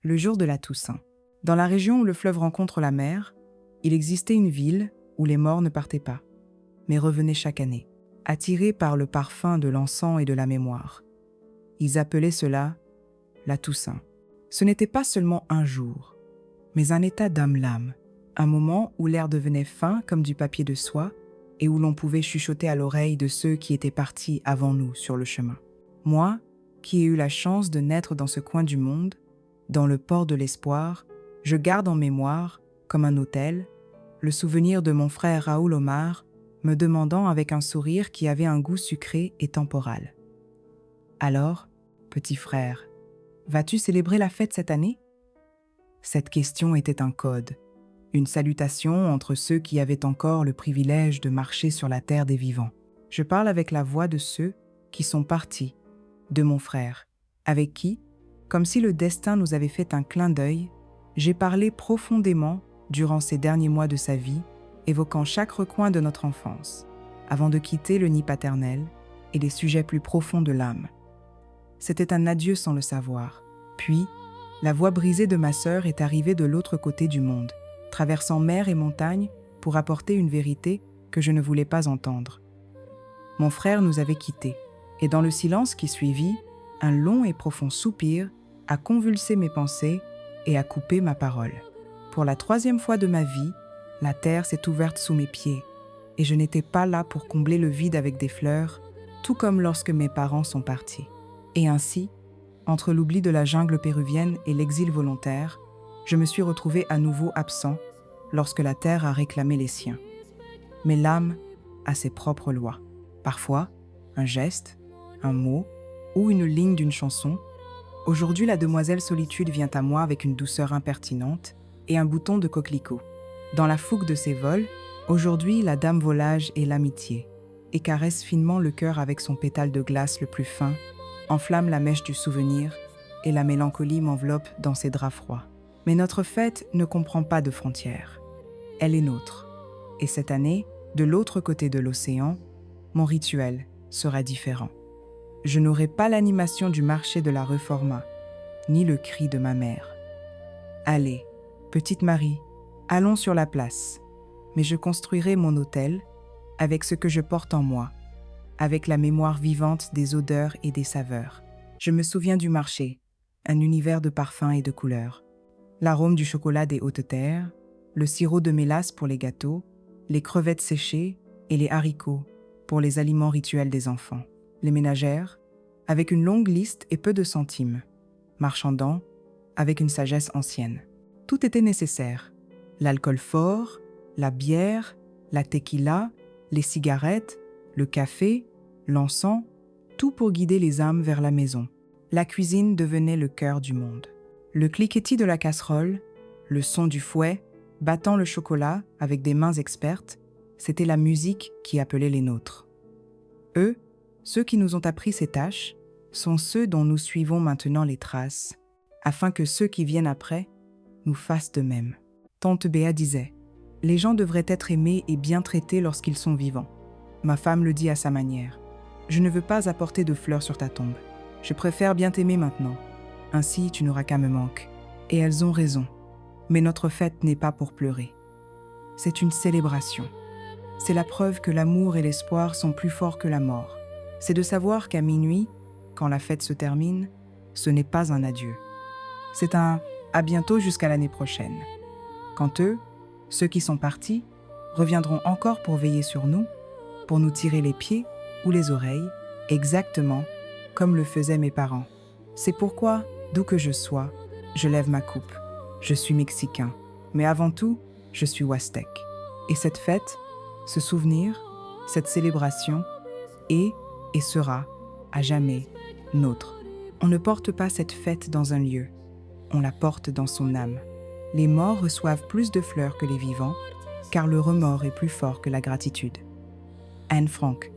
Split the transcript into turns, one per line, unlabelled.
le jour de la Toussaint. Dans la région où le fleuve rencontre la mer, il existait une ville où les morts ne partaient pas, mais revenaient chaque année, attirés par le parfum de l'encens et de la mémoire. Ils appelaient cela la Toussaint. Ce n'était pas seulement un jour, mais un état d'âme-l'âme, un moment où l'air devenait fin comme du papier de soie et où l'on pouvait chuchoter à l'oreille de ceux qui étaient partis avant nous sur le chemin. Moi, qui ai eu la chance de naître dans ce coin du monde, dans le port de l'espoir, je garde en mémoire, comme un autel, le souvenir de mon frère Raoul Omar me demandant avec un sourire qui avait un goût sucré et temporal. « Alors, petit frère, vas-tu célébrer la fête cette année ?» Cette question était un code, une salutation entre ceux qui avaient encore le privilège de marcher sur la terre des vivants. Je parle avec la voix de ceux qui sont partis, de mon frère, avec qui, comme si le destin nous avait fait un clin d'œil, j'ai parlé profondément durant ces derniers mois de sa vie, évoquant chaque recoin de notre enfance, avant de quitter le nid paternel et les sujets plus profonds de l'âme. C'était un adieu sans le savoir. Puis, la voix brisée de ma sœur est arrivée de l'autre côté du monde, traversant mer et montagne pour apporter une vérité que je ne voulais pas entendre. Mon frère nous avait quittés, et dans le silence qui suivit, un long et profond soupir a convulsé mes pensées et a coupé ma parole. Pour la 3e fois de ma vie, la terre s'est ouverte sous mes pieds, et je n'étais pas là pour combler le vide avec des fleurs, tout comme lorsque mes parents sont partis. Et ainsi, entre l'oubli de la jungle péruvienne et l'exil volontaire, je me suis retrouvé à nouveau absent lorsque la terre a réclamé les siens. Mais l'âme a ses propres lois. Parfois, un geste, un mot ou une ligne d'une chanson. Aujourd'hui, la demoiselle Solitude vient à moi avec une douceur impertinente et un bouton de coquelicot. Dans la fougue de ses vols, aujourd'hui, la dame volage est l'amitié et caresse finement le cœur avec son pétale de glace le plus fin, enflamme la mèche du souvenir et la mélancolie m'enveloppe dans ses draps froids. Mais notre fête ne comprend pas de frontières. Elle est nôtre. Et cette année, de l'autre côté de l'océan, mon rituel sera différent. Je n'aurai pas l'animation du marché de la Reforma, ni le cri de ma mère. Allez, petite Marie, allons sur la place, mais je construirai mon autel avec ce que je porte en moi, avec la mémoire vivante des odeurs et des saveurs. Je me souviens du marché, un univers de parfums et de couleurs. L'arôme du chocolat des hautes terres, le sirop de mélasse pour les gâteaux, les crevettes séchées et les haricots pour les aliments rituels des enfants. Les ménagères, avec une longue liste et peu de centimes. Marchandant, avec une sagesse ancienne. Tout était nécessaire. L'alcool fort, la bière, la tequila, les cigarettes, le café, l'encens, tout pour guider les âmes vers la maison. La cuisine devenait le cœur du monde. Le cliquetis de la casserole, le son du fouet, battant le chocolat avec des mains expertes, c'était la musique qui appelait les nôtres. Eux, ceux qui nous ont appris ces tâches, sont ceux dont nous suivons maintenant les traces, afin que ceux qui viennent après nous fassent de même. Tante Béa disait « Les gens devraient être aimés et bien traités lorsqu'ils sont vivants. » Ma femme le dit à sa manière. « Je ne veux pas apporter de fleurs sur ta tombe. Je préfère bien t'aimer maintenant. Ainsi, tu n'auras qu'à me manquer. » Et elles ont raison. Mais notre fête n'est pas pour pleurer. C'est une célébration. C'est la preuve que l'amour et l'espoir sont plus forts que la mort. C'est de savoir qu'à minuit, quand la fête se termine, ce n'est pas un adieu. C'est un « à bientôt jusqu'à l'année prochaine ». Quand eux, ceux qui sont partis, reviendront encore pour veiller sur nous, pour nous tirer les pieds ou les oreilles, exactement comme le faisaient mes parents. C'est pourquoi, d'où que je sois, je lève ma coupe. Je suis mexicain, mais avant tout, je suis Huastèque. Et cette fête, ce souvenir, cette célébration est et sera à jamais nôtre. On ne porte pas cette fête dans un lieu, on la porte dans son âme. Les morts reçoivent plus de fleurs que les vivants, car le remords est plus fort que la gratitude. Anne Frank.